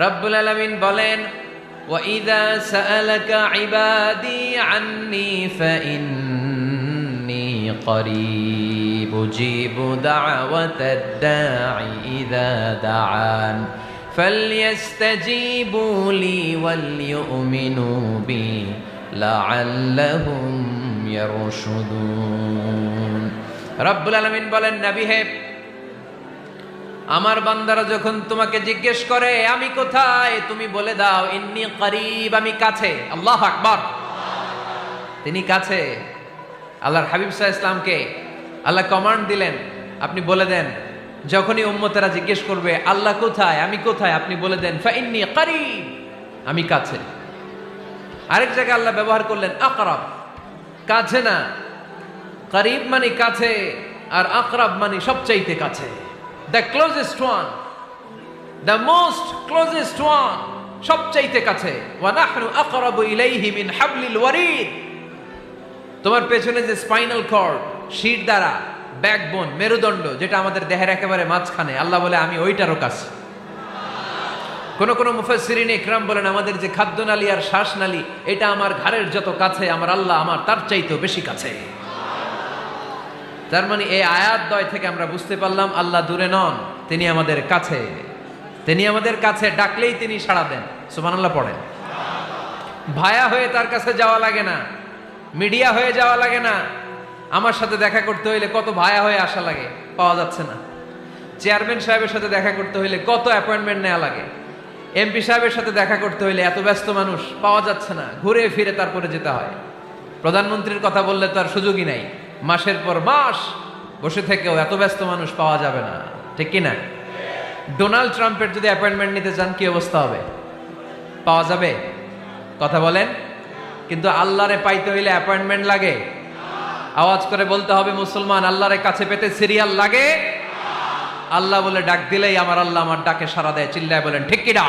রব্বুল আলামিন বলেন, وَإِذَا سَأَلَكَ عِبَادِي عَنِّي فَإِنِّي قَرِيبٌ أُجِيبُ دَعْوَةَ الدَّاعِ إِذَا دَعَانِ فَلْيَسْتَجِيبُوا لِي وَلْيُؤْمِنُوا بِي لَعَلَّهُمْ يَرْشُدُونَ। রব্বুল আলামিন বলেন, নবী হে, আমার বান্দারা যখন তোমাকে জিজ্ঞেস করে আমি কোথায়, তুমি বলে দাও ইন্নী করিব, আমি কাছে। আল্লাহু আকবার, তিনি কাছে। আল্লাহর হাবিব সাল্লাল্লাহু আলাইহি ওয়াসাল্লামকে আল্লাহ কমান্ড দিলেন, আপনি বলে দেন যখনই উম্মতেরা জিজ্ঞেস করবে আল্লাহ কোথায়, আমি কোথায়, আপনি বলে দেন ফাইন্নী করিব, আমি কাছে। আরেক জায়গায় আল্লাহ ব্যবহার করলেন আকরাব, কাছে না। করিব মানে কাছে, আর আকরাব মানে সবচাইতে কাছে। The closest one, the most closest one, সবচাইতে কাছে। ওয়া নাহনু আকরাবু ইলাইহি মিন হাবলিল ওয়ারিদ। তোমার পেছনে যে স্পাইনাল কর্ড, শির দ্বারা, ব্যাকবোন, মেরুদণ্ড, যেটা আমাদের দেহের একেবারে মাঝখানে, আল্লাহ বলে আমি ওইটারও কাছে। কোন কোন মুফাসসিরিন ইকরাম বলেন আমাদের যে খাদ্যনালী আর শ্বাসনালী, এটা আমার ঘাড়ের যত কাছে, আমার আল্লাহ আমার তার চাইতেও বেশি কাছে। তার মানে এই আয়াত দ্বয় থেকে আমরা বুঝতে পারলাম আল্লাহ দূরে নন, তিনি আমাদের কাছে। তিনি আমাদের কাছে, ডাকলেই তিনি সাড়া দেন। সুবহানাল্লাহ পড়েন। ভায়া হয়ে তার কাছে যাওয়া লাগে না, মিডিয়া হয়ে যাওয়া লাগে না। আমার সাথে দেখা করতে হইলে কত ভায়া হয়ে আসা লাগে, পাওয়া যাচ্ছে না। চেয়ারম্যান সাহেবের সাথে দেখা করতে হইলে কত অ্যাপয়েন্টমেন্ট নেওয়া লাগে। এমপি সাহেবের সাথে দেখা করতে হইলে এত ব্যস্ত মানুষ, পাওয়া যাচ্ছে না, ঘুরে ফিরে তারপরে যেতে হয়। প্রধানমন্ত্রীর কথা বললে তো আর সুযোগই নাই, মাসের পর মাস বসে থেকেও এত ব্যস্ত মানুষ পাওয়া যাবে না, ঠিক কি না? ডোনাল্ড ট্রাম্পের যদি অ্যাপয়েন্টমেন্ট নিতে চান কি অবস্থা হবে? পাওয়া যাবে? কথা বলেন। কিন্তু আল্লাহরে পাইতে হইলে অ্যাপয়েন্টমেন্ট লাগে। আওয়াজ করে বলতে হবে মুসলমান, আল্লাহরে কাছে পেতে সিরিয়াল লাগে। আল্লাহ বলে ডাক দিলেই আমার আল্লাহ আমার ডাকে সাড়া দেয়। চিল্লায় বলেন ঠিক কি না?